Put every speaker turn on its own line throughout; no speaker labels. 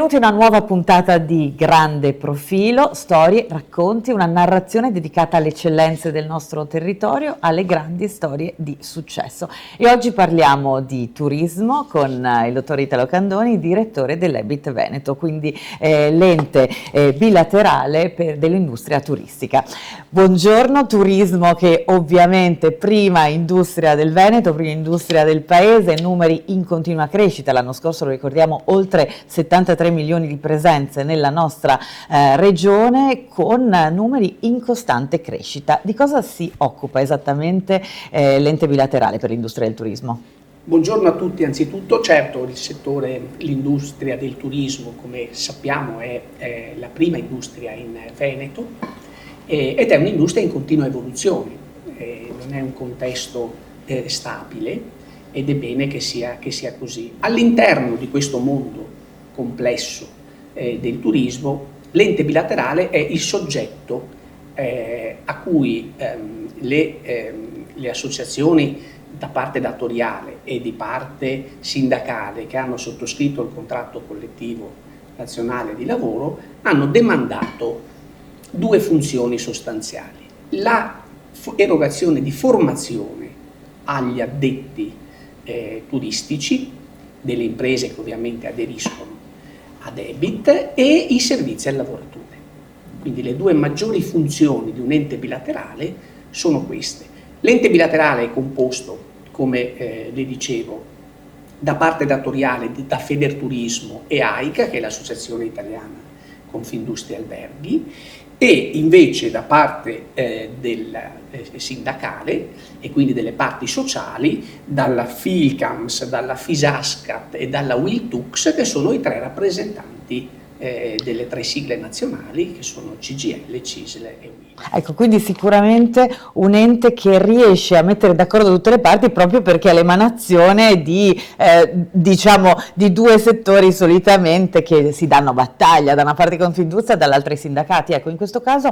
Benvenuti a una nuova puntata di Grande Profilo, storie, racconti, una narrazione dedicata alle eccellenze del nostro territorio, alle grandi storie di successo. E oggi parliamo di turismo con il dottor Italo Candoni, direttore dell'Ebit Veneto, quindi l'ente bilaterale dell'industria turistica. Buongiorno, turismo che ovviamente prima industria del Veneto, prima industria del paese, numeri in continua crescita. L'anno scorso, lo ricordiamo, oltre 73 milioni di presenze nella nostra regione, con numeri in costante crescita. Di cosa si occupa esattamente l'ente bilaterale per l'industria del turismo?
Buongiorno a tutti, anzitutto. Certo, il settore, l'industria del turismo, come sappiamo, è la prima industria in Veneto ed è un'industria in continua evoluzione, non è un contesto stabile ed è bene che sia così. All'interno di questo mondo complesso del turismo, l'ente bilaterale è il soggetto a cui le associazioni da parte datoriale e di parte sindacale che hanno sottoscritto il contratto collettivo nazionale di lavoro hanno demandato due funzioni sostanziali: la erogazione di formazione agli addetti turistici delle imprese che ovviamente aderiscono ad Ebit e i servizi al lavoratore. Quindi le due maggiori funzioni di un ente bilaterale sono queste. L'ente bilaterale è composto, come le dicevo, da parte datoriale da Federturismo e AICA, che è l'Associazione Italiana Confindustria Alberghi, e invece da parte del sindacale e quindi delle parti sociali, dalla Filcams, dalla Fisascat e dalla Wiltux, che sono i tre rappresentanti delle tre sigle nazionali, che sono CGIL, CISL e UIL.
Ecco, quindi sicuramente un ente che riesce a mettere d'accordo tutte le parti, proprio perché è l'emanazione di, diciamo, di due settori solitamente che si danno battaglia, da una parte Confindustria e dall'altra i sindacati. Ecco, in questo caso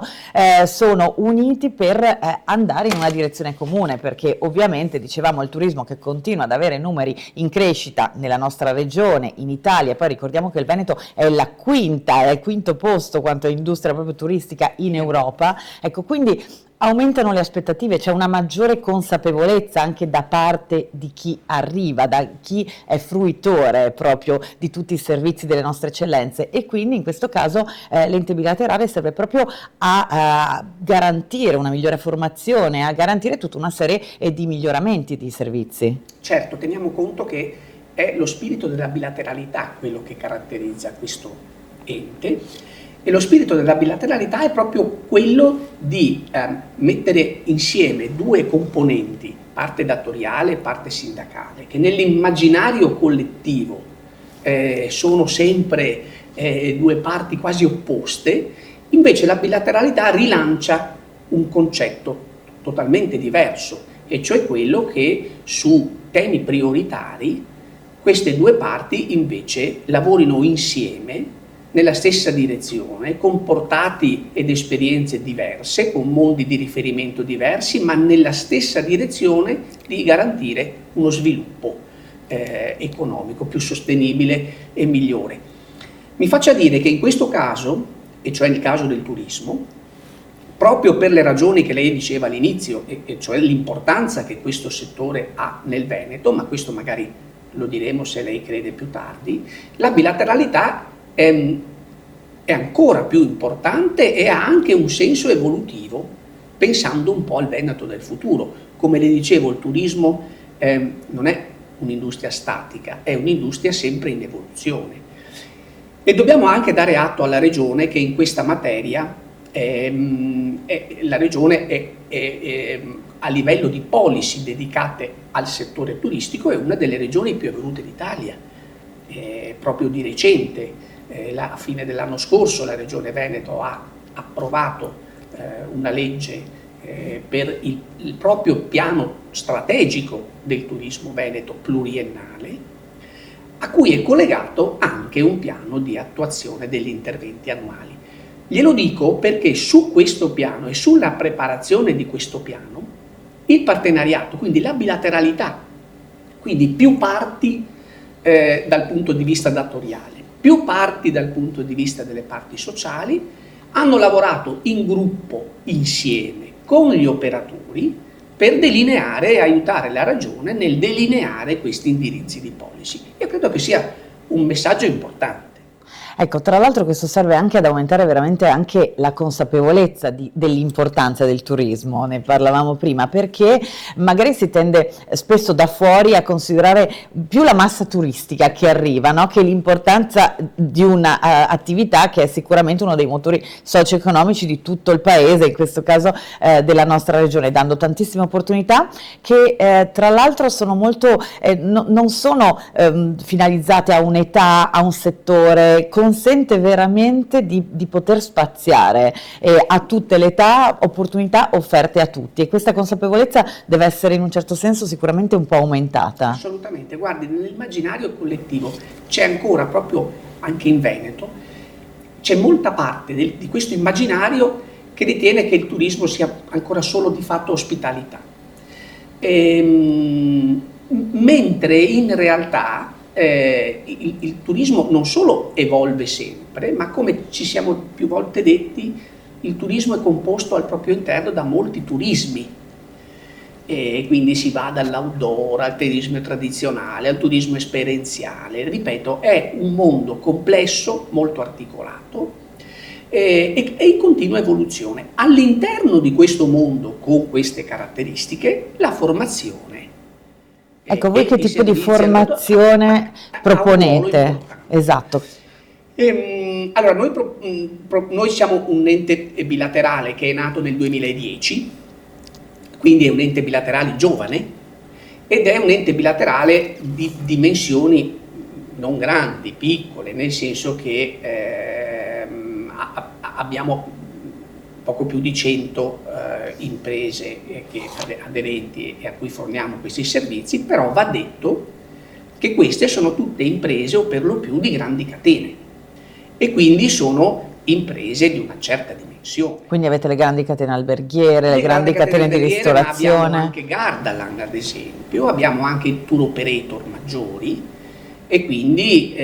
sono uniti per andare in una direzione comune, perché ovviamente, dicevamo, il turismo che continua ad avere numeri in crescita nella nostra regione, in Italia, poi ricordiamo che il Veneto è è il quinto posto quanto a industria proprio turistica in Europa. Ecco, quindi aumentano le aspettative, c'è una maggiore consapevolezza anche da parte di chi arriva, da chi è fruitore proprio di tutti i servizi delle nostre eccellenze, e quindi in questo caso l'ente bilaterale serve proprio a garantire una migliore formazione, a garantire tutta una serie di miglioramenti di servizi.
Certo, teniamo conto che è lo spirito della bilateralità quello che caratterizza questo ente. E lo spirito della bilateralità è proprio quello di mettere insieme due componenti, parte datoriale e parte sindacale, che nell'immaginario collettivo sono sempre due parti quasi opposte. Invece la bilateralità rilancia un concetto totalmente diverso, e cioè quello che su temi prioritari queste due parti invece lavorino insieme nella stessa direzione, con portati ed esperienze diverse, con mondi di riferimento diversi, ma nella stessa direzione di garantire uno sviluppo economico più sostenibile e migliore. Mi faccia dire che in questo caso, e cioè il caso del turismo, proprio per le ragioni che lei diceva all'inizio, e cioè l'importanza che questo settore ha nel Veneto, ma questo magari lo diremo se lei crede più tardi, la bilateralità è ancora più importante e ha anche un senso evolutivo, pensando un po' al Veneto del futuro. Come le dicevo, il turismo non è un'industria statica, è un'industria sempre in evoluzione. E dobbiamo anche dare atto alla Regione che in questa materia la Regione è a livello di policy dedicate al settore turistico è una delle regioni più evolute d'Italia. Proprio di recente, a fine dell'anno scorso, la Regione Veneto ha approvato una legge per il proprio piano strategico del turismo veneto pluriennale, a cui è collegato anche un piano di attuazione degli interventi annuali. Glielo dico perché su questo piano e sulla preparazione di questo piano il partenariato, quindi la bilateralità, quindi più parti dal punto di vista datoriale, più parti dal punto di vista delle parti sociali, hanno lavorato in gruppo insieme con gli operatori per delineare e aiutare la Regione nel delineare questi indirizzi di policy. Io credo che sia un messaggio importante.
Ecco, tra l'altro questo serve anche ad aumentare veramente anche la consapevolezza dell'importanza del turismo, ne parlavamo prima, perché magari si tende spesso da fuori a considerare più la massa turistica che arriva, no? Che l'importanza di un'attività che è sicuramente uno dei motori socio-economici di tutto il paese, in questo caso della nostra regione, dando tantissime opportunità che tra l'altro sono molto, non sono finalizzate a un'età, a un settore, consente veramente di poter spaziare a tutte le età, opportunità offerte a tutti, e questa consapevolezza deve essere in un certo senso sicuramente un po' aumentata.
Assolutamente, guardi, nell'immaginario collettivo c'è ancora, proprio anche in Veneto, c'è molta parte di questo immaginario che ritiene che il turismo sia ancora solo di fatto ospitalità, mentre in realtà il turismo non solo evolve sempre, ma come ci siamo più volte detti, il turismo è composto al proprio interno da molti turismi, e quindi si va dall'outdoor al turismo tradizionale, al turismo esperienziale. Ripeto, è un mondo complesso, molto articolato e in continua evoluzione. All'interno di questo mondo, con queste caratteristiche, la formazione.
Ecco, voi che tipo di formazione proponete? Esatto.
Allora, noi siamo un ente bilaterale che è nato nel 2010, quindi è un ente bilaterale giovane ed è un ente bilaterale di dimensioni non grandi, piccole, nel senso che abbiamo poco più di 100 imprese aderenti e a cui forniamo questi servizi, però va detto che queste sono tutte imprese o per lo più di grandi catene e quindi sono imprese di una certa dimensione.
Quindi avete le grandi catene alberghiere, le grandi catene di ristorazione.
Abbiamo anche Gardaland ad esempio, abbiamo anche tour operator maggiori e quindi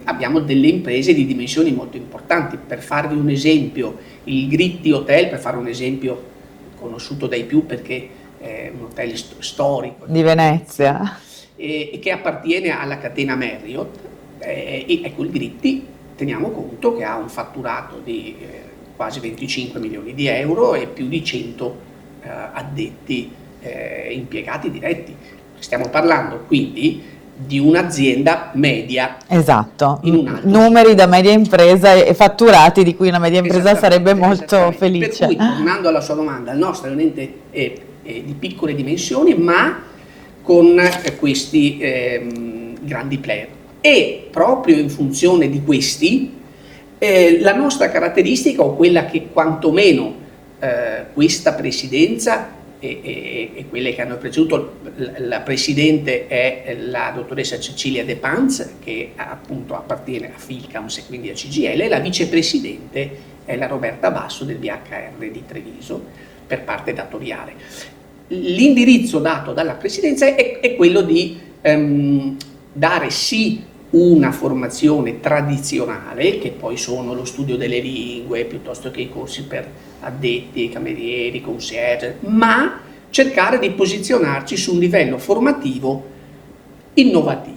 abbiamo delle imprese di dimensioni molto importanti. Per farvi un esempio, il Gritti Hotel, per fare un esempio conosciuto dai più perché è un hotel storico
di Venezia
e che appartiene alla catena Marriott, ecco, il Gritti, teniamo conto che ha un fatturato di quasi 25 milioni di euro e più di 100 addetti impiegati diretti. Stiamo parlando quindi di un'azienda media.
Esatto, numeri da media impresa e fatturati di cui una media impresa sarebbe molto felice.
Per cui, tornando alla sua domanda, il nostro è un ente di piccole dimensioni ma con questi grandi player, e proprio in funzione di questi la nostra caratteristica, o quella che quantomeno questa presidenza e quelle che hanno preceduto, la presidente è la dottoressa Cecilia De Panz, che appunto appartiene a Filcams e quindi a CGL, e la vicepresidente è la Roberta Basso del BHR di Treviso per parte datoriale. L'indirizzo dato dalla presidenza è quello di dare sì una formazione tradizionale, che poi sono lo studio delle lingue, piuttosto che i corsi per addetti, camerieri, concierge, ma cercare di posizionarci su un livello formativo innovativo,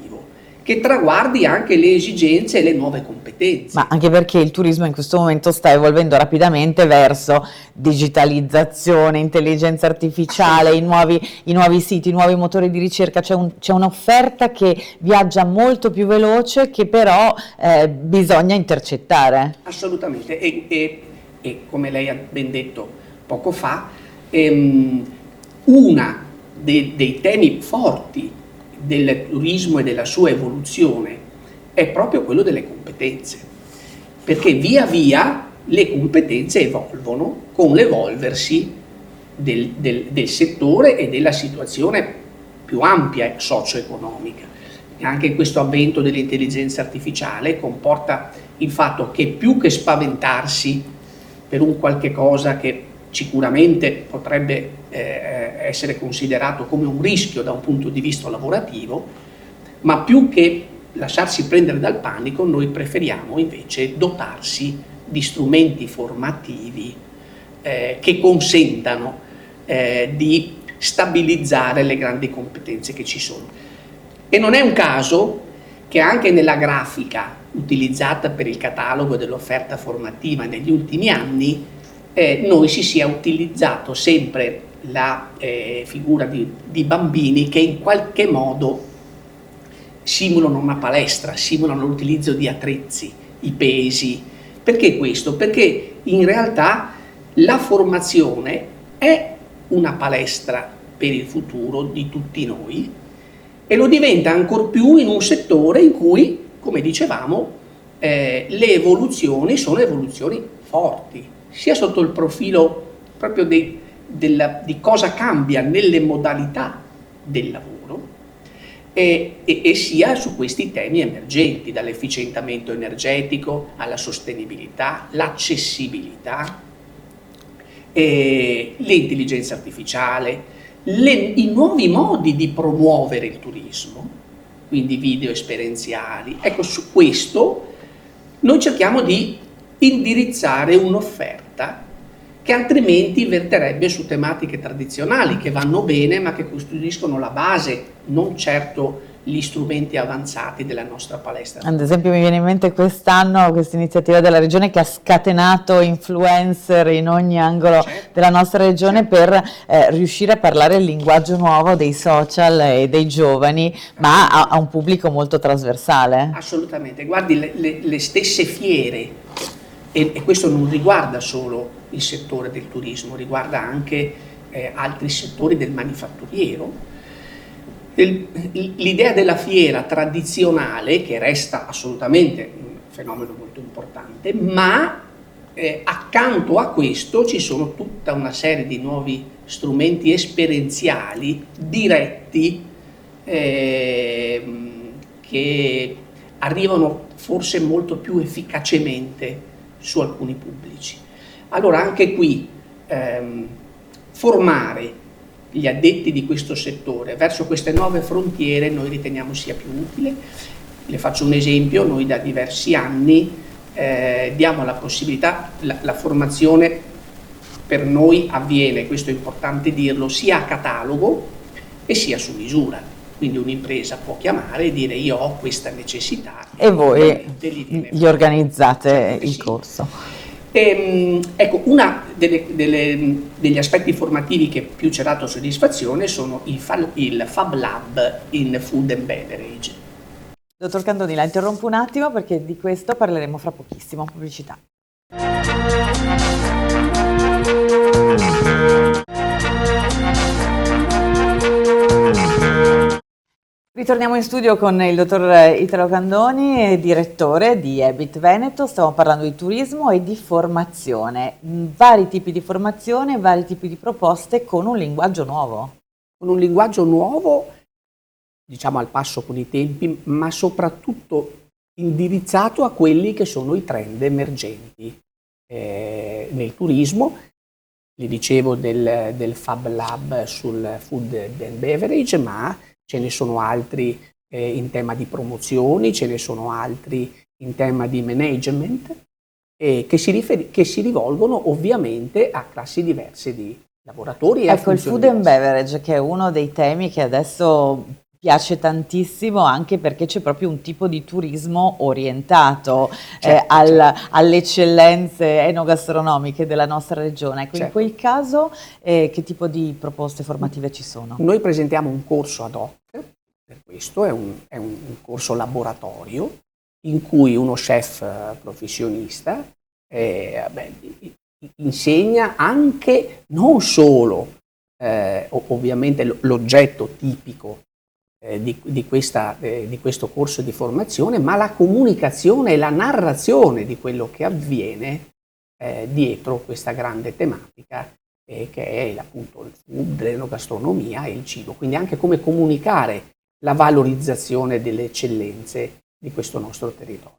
che traguardi anche le esigenze e le nuove competenze.
Ma anche perché il turismo in questo momento sta evolvendo rapidamente verso digitalizzazione, intelligenza artificiale, i nuovi siti, i nuovi motori di ricerca, c'è un'offerta che viaggia molto più veloce, che però bisogna intercettare.
Assolutamente, e come lei ha ben detto poco fa, una dei temi forti del turismo e della sua evoluzione è proprio quello delle competenze, perché via via le competenze evolvono con l'evolversi del settore e della situazione più ampia socio-economica. E anche questo avvento dell'intelligenza artificiale comporta il fatto che, più che spaventarsi per un qualche cosa che sicuramente potrebbe essere considerato come un rischio da un punto di vista lavorativo, ma più che lasciarsi prendere dal panico, noi preferiamo invece dotarsi di strumenti formativi che consentano di stabilizzare le grandi competenze che ci sono. E non è un caso che anche nella grafica utilizzata per il catalogo dell'offerta formativa negli ultimi anni noi si sia utilizzato sempre la figura di bambini che in qualche modo simulano una palestra, simulano l'utilizzo di attrezzi, i pesi. Perché questo? Perché in realtà la formazione è una palestra per il futuro di tutti noi e lo diventa ancor più in un settore in cui, come dicevamo, le evoluzioni sono evoluzioni forti, sia sotto il profilo proprio di cosa cambia nelle modalità del lavoro e sia su questi temi emergenti, dall'efficientamento energetico alla sostenibilità, l'accessibilità, l'intelligenza artificiale, i nuovi modi di promuovere il turismo, quindi video esperienziali. Ecco, su questo noi cerchiamo di indirizzare un'offerta che altrimenti verterebbe su tematiche tradizionali che vanno bene ma che costituiscono la base, non certo gli strumenti avanzati della nostra palestra.
Ad esempio mi viene in mente quest'anno questa iniziativa della regione che ha scatenato influencer in ogni angolo della nostra regione per riuscire a parlare il linguaggio nuovo dei social e dei giovani, ma a un pubblico molto trasversale.
Assolutamente, guardi le stesse fiere, e questo non riguarda solo il settore del turismo, riguarda anche altri settori del manifatturiero. L'idea della fiera tradizionale, che resta assolutamente un fenomeno molto importante, ma accanto a questo ci sono tutta una serie di nuovi strumenti esperienziali diretti che arrivano forse molto più efficacemente su alcuni pubblici. Allora anche qui formare gli addetti di questo settore verso queste nuove frontiere noi riteniamo sia più utile. Le faccio un esempio: noi da diversi anni diamo la possibilità, la formazione per noi avviene, questo è importante dirlo, sia a catalogo e sia su misura. Quindi un'impresa può chiamare e dire io ho questa necessità
e voi gli organizzate il corso.
Ecco, uno degli aspetti formativi che più ci ha dato soddisfazione sono il Fab Lab in Food and Beverage.
Dottor Candoni, la interrompo un attimo perché di questo parleremo fra pochissimo. Pubblicità. Ritorniamo in studio con il dottor Italo Candoni, direttore di Ebit Veneto. Stiamo parlando di turismo e di formazione, vari tipi di formazione, vari tipi di proposte con un linguaggio nuovo.
Con un linguaggio nuovo, diciamo al passo con i tempi, ma soprattutto indirizzato a quelli che sono i trend emergenti nel turismo. Vi dicevo del Fab Lab sul Food and Beverage, ma ce ne sono altri in tema di promozioni, ce ne sono altri in tema di management che si rivolgono ovviamente a classi diverse di lavoratori.
Ecco, il food and beverage, che è uno dei temi che adesso piace tantissimo, anche perché c'è proprio un tipo di turismo orientato alle eccellenze enogastronomiche della nostra regione. Ecco, in quel caso che tipo di proposte formative ci sono?
Noi presentiamo un corso ad hoc, per questo è un corso laboratorio in cui uno chef professionista insegna anche non solo ovviamente l'oggetto tipico di questo corso di formazione, ma la comunicazione e la narrazione di quello che avviene dietro questa grande tematica che è appunto il food, l'enogastronomia e il cibo, quindi anche come comunicare la valorizzazione delle eccellenze di questo nostro territorio.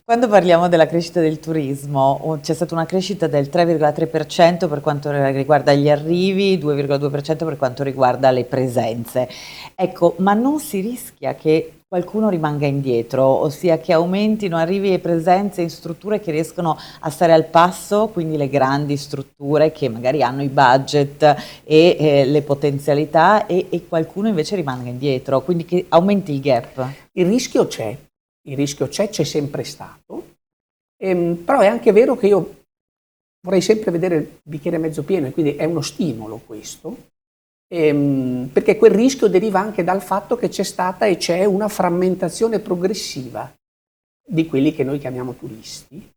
Quando parliamo della crescita del turismo, c'è stata una crescita del 3,3% per quanto riguarda gli arrivi, 2,2% per quanto riguarda le presenze. Ecco, ma non si rischia che qualcuno rimanga indietro, ossia che aumentino, arrivi e presenze in strutture che riescono a stare al passo, quindi le grandi strutture che magari hanno i budget e le potenzialità e qualcuno invece rimanga indietro, quindi che aumenti il gap.
Il rischio c'è, c'è sempre stato, però è anche vero che io vorrei sempre vedere il bicchiere mezzo pieno e quindi è uno stimolo questo, perché quel rischio deriva anche dal fatto che c'è stata e c'è una frammentazione progressiva di quelli che noi chiamiamo turisti.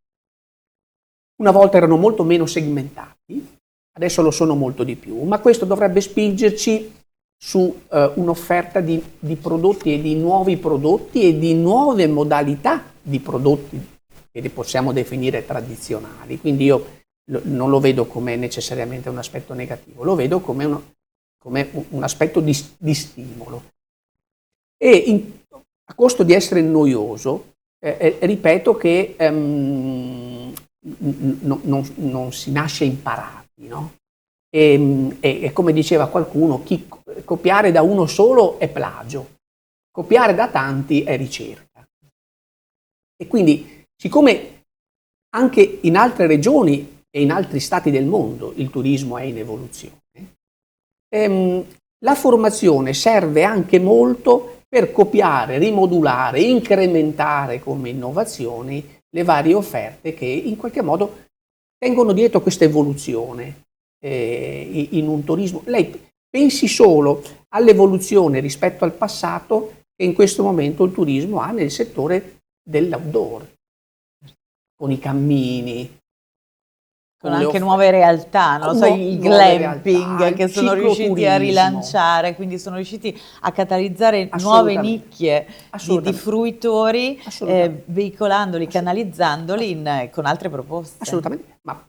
Una volta erano molto meno segmentati, adesso lo sono molto di più, ma questo dovrebbe spingerci su un'offerta di prodotti e di nuovi prodotti e di nuove modalità di prodotti che li possiamo definire tradizionali. Quindi io non lo vedo come necessariamente un aspetto negativo, lo vedo come un aspetto di stimolo. E a costo di essere noioso, ripeto che non si nasce imparati, no? E come diceva qualcuno, copiare da uno solo è plagio, copiare da tanti è ricerca. E quindi, siccome anche in altre regioni e in altri stati del mondo il turismo è in evoluzione, la formazione serve anche molto per copiare, rimodulare, incrementare come innovazioni le varie offerte che in qualche modo tengono dietro questa evoluzione in un turismo. Lei pensi solo all'evoluzione rispetto al passato che in questo momento il turismo ha nel settore dell'outdoor, con i cammini,
con anche nuove realtà, non so, il glamping
realtà,
che sono riusciti a rilanciare, quindi sono riusciti a catalizzare nuove nicchie di fruitori, veicolandoli, canalizzandoli con altre proposte.
Assolutamente, ma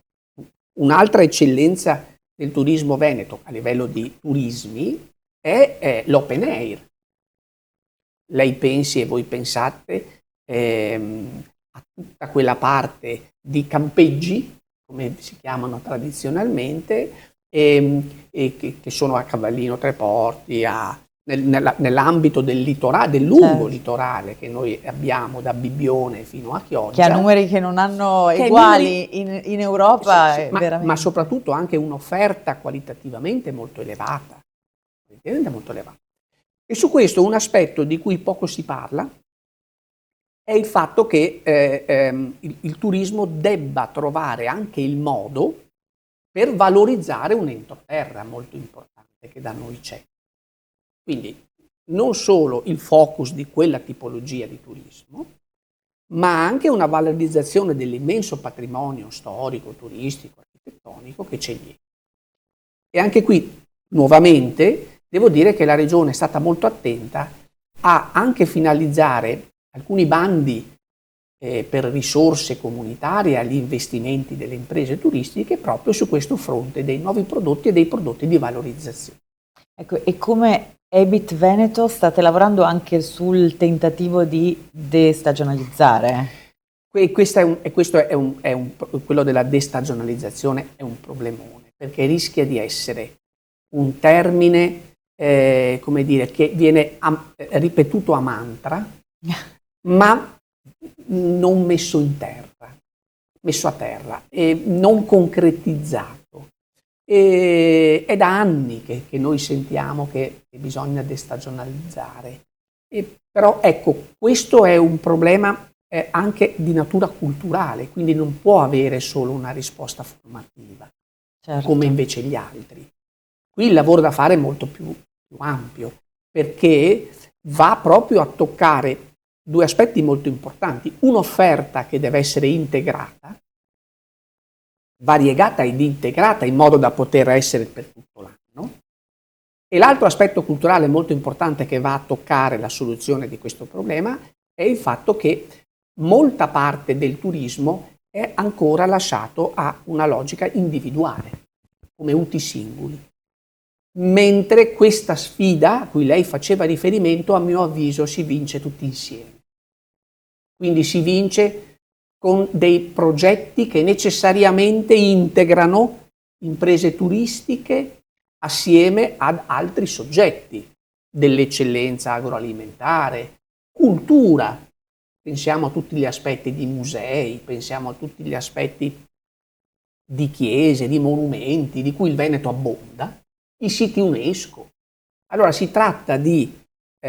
un'altra eccellenza del turismo veneto a livello di turismi è l'open air. Lei pensi e voi pensate a tutta quella parte di campeggi, come si chiamano tradizionalmente, che sono a Cavallino Tre Porti, nell'ambito del litorale, del lungo litorale che noi abbiamo da Bibbione fino a Chioggia.
Che ha numeri che non hanno eguali in Europa.
Sì, ma soprattutto anche un'offerta qualitativamente molto elevata. E su questo un aspetto di cui poco si parla è il fatto che il turismo debba trovare anche il modo per valorizzare un entroterra molto importante che da noi c'è. Quindi non solo il focus di quella tipologia di turismo, ma anche una valorizzazione dell'immenso patrimonio storico, turistico, architettonico che c'è dietro. E anche qui, nuovamente, devo dire che la Regione è stata molto attenta a anche finalizzare alcuni bandi per risorse comunitarie agli investimenti delle imprese turistiche proprio su questo fronte dei nuovi prodotti e dei prodotti di valorizzazione.
Ecco, e come Ebit Veneto state lavorando anche sul tentativo di destagionalizzare?
Quello della destagionalizzazione è un problemone, perché rischia di essere un termine come dire, che viene ripetuto a mantra, ma non messo a terra e non concretizzato. È da anni che noi sentiamo che bisogna destagionalizzare. Però ecco, questo è un problema anche di natura culturale, quindi non può avere solo una risposta formativa, come invece gli altri. Qui il lavoro da fare è molto più ampio, perché va proprio a toccare due aspetti molto importanti: un'offerta che deve essere integrata, variegata ed integrata in modo da poter essere per tutto l'anno, e l'altro aspetto culturale molto importante che va a toccare la soluzione di questo problema è il fatto che molta parte del turismo è ancora lasciato a una logica individuale, come uti singoli. Mentre questa sfida a cui lei faceva riferimento, a mio avviso, si vince tutti insieme. Quindi si vince con dei progetti che necessariamente integrano imprese turistiche assieme ad altri soggetti dell'eccellenza agroalimentare, cultura, pensiamo a tutti gli aspetti di musei, pensiamo a tutti gli aspetti di chiese, di monumenti, di cui il Veneto abbonda, i siti UNESCO. Allora si tratta di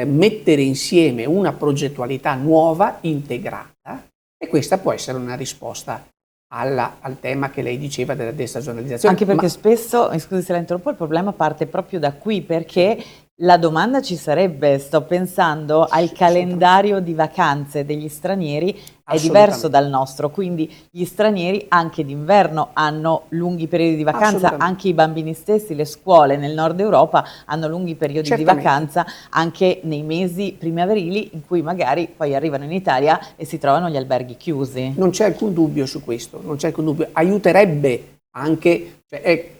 mettere insieme una progettualità nuova, integrata, e questa può essere una risposta al tema che lei diceva della destagionalizzazione.
Anche perché spesso, mi scusi se la interrompo, il problema parte proprio da qui, perché la domanda ci sarebbe, sto pensando al calendario di vacanze degli stranieri, è diverso dal nostro, quindi gli stranieri anche d'inverno hanno lunghi periodi di vacanza, anche i bambini stessi, le scuole nel nord Europa hanno lunghi periodi di vacanza, anche nei mesi primaverili in cui magari poi arrivano in Italia e si trovano gli alberghi chiusi.
Non c'è alcun dubbio su questo, non c'è alcun dubbio, aiuterebbe anche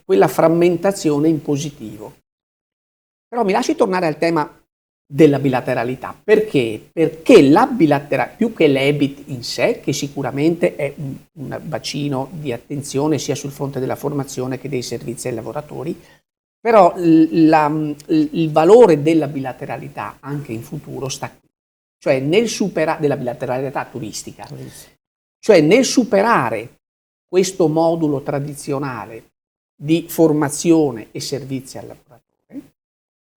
quella frammentazione in positivo. Però mi lasci tornare al tema della bilateralità. Perché? Perché la bilateralità, più che l'EBIT in sé, che sicuramente è un bacino di attenzione sia sul fronte della formazione che dei servizi ai lavoratori, però il valore della bilateralità anche in futuro sta qui, cioè nel superare, della bilateralità turistica, cioè nel superare questo modulo tradizionale di formazione e servizi al lavoratore,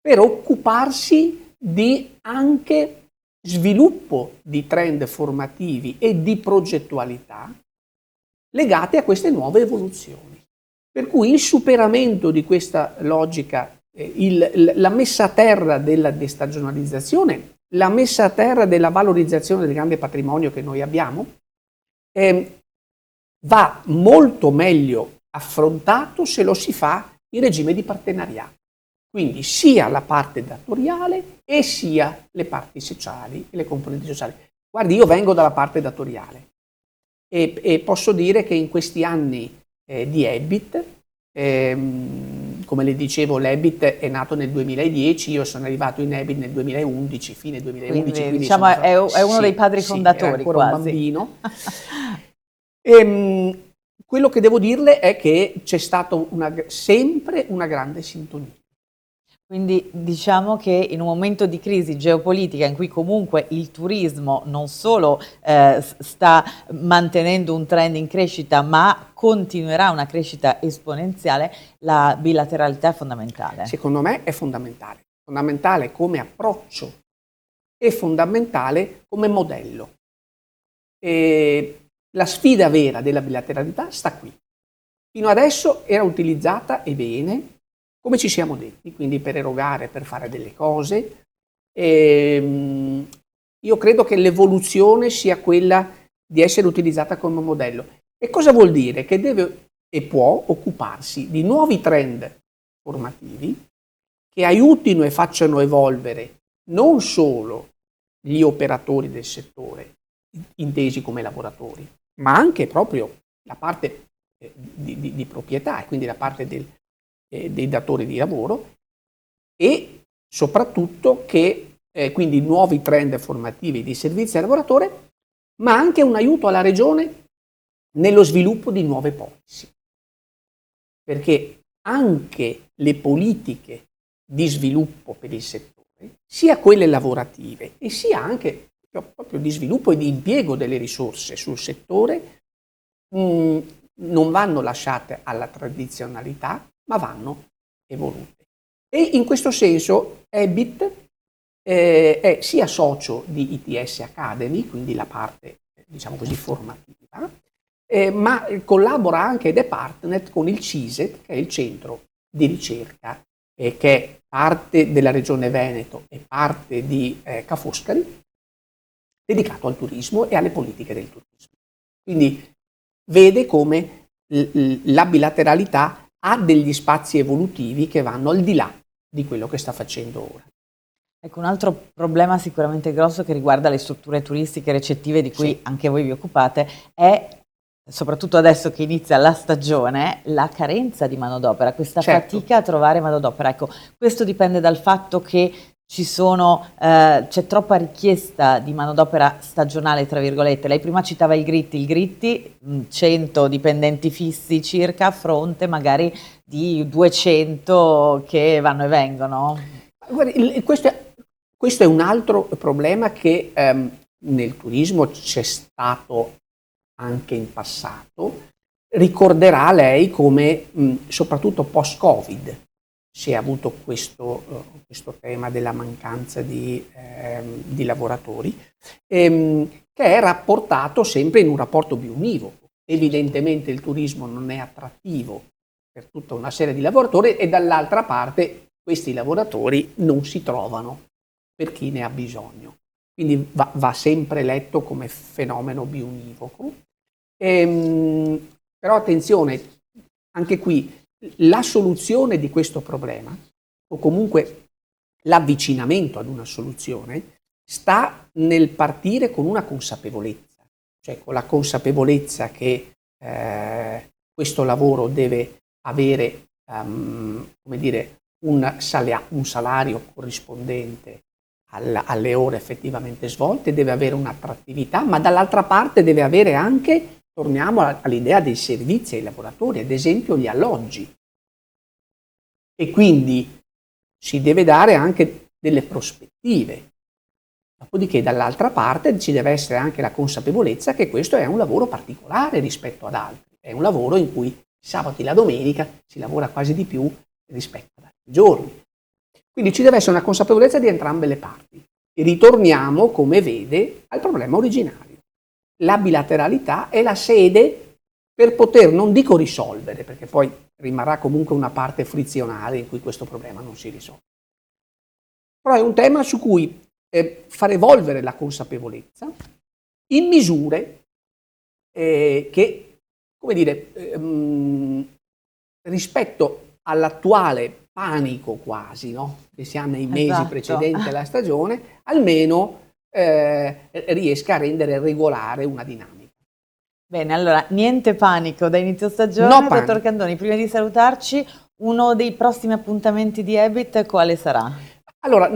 per occuparsi di anche sviluppo di trend formativi e di progettualità legate a queste nuove evoluzioni. Per cui il superamento di questa logica, la messa a terra della destagionalizzazione, la messa a terra della valorizzazione del grande patrimonio che noi abbiamo, va molto meglio affrontato se lo si fa in regime di partenariato. Quindi sia la parte datoriale e sia le parti sociali e le componenti sociali. Guardi, io vengo dalla parte datoriale e posso dire che in questi anni di EBIT, come le dicevo, l'EBIT è nato nel 2010, io sono arrivato in EBIT nel 2011, fine 2011.
Quindi diciamo è uno dei padri fondatori,
ancora
quasi.
Un bambino. Quello che devo dirle è che c'è stata sempre una grande sintonia.
Quindi diciamo che in un momento di crisi geopolitica in cui comunque il turismo non solo sta mantenendo un trend in crescita, ma continuerà una crescita esponenziale, la bilateralità è fondamentale.
Secondo me è fondamentale come approccio e fondamentale come modello. E la sfida vera della bilateralità sta qui. Fino adesso era utilizzata, e bene, come ci siamo detti, quindi per erogare, per fare delle cose. Io credo che l'evoluzione sia quella di essere utilizzata come modello. E cosa vuol dire? Che deve e può occuparsi di nuovi trend formativi che aiutino e facciano evolvere non solo gli operatori del settore, intesi come lavoratori, ma anche proprio la parte di proprietà, e quindi la parte dei datori di lavoro, e soprattutto che quindi nuovi trend formativi di servizi al lavoratore, ma anche un aiuto alla regione nello sviluppo di nuove policy. Perché anche le politiche di sviluppo per il settore, sia quelle lavorative e sia anche proprio di sviluppo e di impiego delle risorse sul settore, non vanno lasciate alla tradizionalità, ma vanno evolute. E in questo senso EBIT è sia socio di ITS Academy, quindi la parte diciamo così formativa, ma collabora anche ed è partner con il CISET, che è il centro di ricerca che è parte della Regione Veneto e parte di Ca' Foscari, dedicato al turismo e alle politiche del turismo. Quindi vede come la bilateralità ha degli spazi evolutivi che vanno al di là di quello che sta facendo ora.
Ecco, un altro problema sicuramente grosso che riguarda le strutture turistiche recettive di cui anche voi vi occupate è, soprattutto adesso che inizia la stagione, la carenza di manodopera, questa fatica a trovare manodopera. Ecco, questo dipende dal fatto che c'è troppa richiesta di manodopera stagionale, tra virgolette. Lei prima citava il Gritti, 100 dipendenti fissi circa a fronte magari di 200 che vanno e vengono.
Guardi, questo questo è un altro problema che nel turismo c'è stato anche in passato. Ricorderà lei come soprattutto post-Covid si è avuto questo tema della mancanza di lavoratori, che è rapportato sempre in un rapporto biunivoco. Evidentemente il turismo non è attrattivo per tutta una serie di lavoratori e dall'altra parte questi lavoratori non si trovano per chi ne ha bisogno. Quindi va sempre letto come fenomeno biunivoco. Però attenzione, anche qui la soluzione di questo problema, o comunque l'avvicinamento ad una soluzione, sta nel partire con una consapevolezza, cioè con la consapevolezza che questo lavoro deve avere come dire, un salario corrispondente alle ore effettivamente svolte, deve avere un'attrattività, ma dall'altra parte deve avere anche, torniamo all'idea dei servizi ai lavoratori, ad esempio gli alloggi. E quindi si deve dare anche delle prospettive. Dopodiché dall'altra parte ci deve essere anche la consapevolezza che questo è un lavoro particolare rispetto ad altri, è un lavoro in cui sabato e la domenica si lavora quasi di più rispetto ad altri giorni. Quindi ci deve essere una consapevolezza di entrambe le parti. E ritorniamo, come vede, al problema originario. La bilateralità è la sede per poter, non dico risolvere, perché poi rimarrà comunque una parte frizionale in cui questo problema non si risolve. Però è un tema su cui far evolvere la consapevolezza in misure che, come dire, rispetto all'attuale panico quasi, no? Che si ha nei mesi precedenti alla stagione, almeno riesca a rendere regolare una dinamica.
Bene, allora niente panico da inizio stagione.
No panico.
Dottor Candoni, prima di salutarci, uno dei prossimi appuntamenti di EBIT quale sarà?
Allora,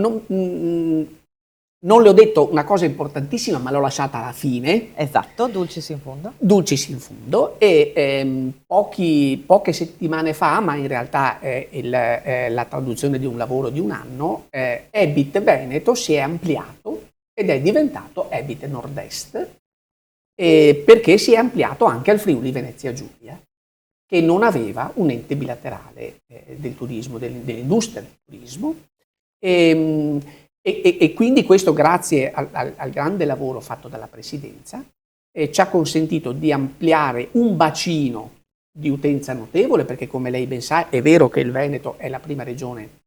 non le ho detto una cosa importantissima, ma l'ho lasciata alla fine.
Esatto, Dulcis in fondo.
Dulcis in fondo, e poche settimane fa, ma in realtà è la traduzione di un lavoro di un anno, EBIT Veneto si è ampliato ed è diventato EBIT Nord-Est, perché si è ampliato anche al Friuli Venezia Giulia, che non aveva un ente bilaterale del turismo, dell'industria del turismo. E quindi questo grazie al grande lavoro fatto dalla Presidenza ci ha consentito di ampliare un bacino di utenza notevole, perché come lei ben sa è vero che il Veneto è la prima regione,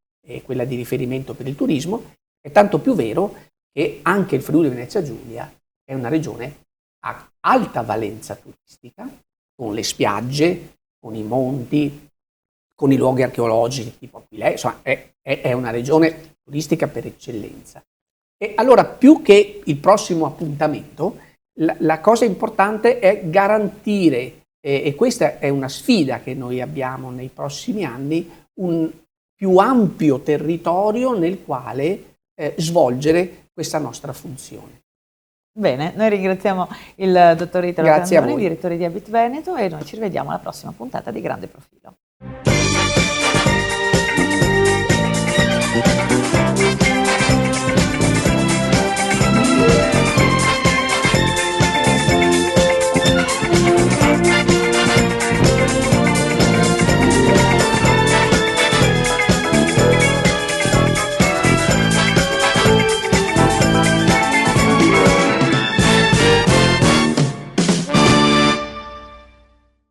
quella di riferimento per il turismo, è tanto più vero che anche il Friuli Venezia Giulia è una regione a alta valenza turistica, con le spiagge, con i monti, con i luoghi archeologici tipo Aquilea, insomma è una regione turistica per eccellenza. E allora più che il prossimo appuntamento, la cosa importante è garantire, e questa è una sfida che noi abbiamo nei prossimi anni, un più ampio territorio nel quale svolgere questa nostra funzione.
Bene, noi ringraziamo il dottor Italo
Grazie
Candoni, direttore di EBIT Veneto, e noi ci rivediamo alla prossima puntata di Grande Profilo.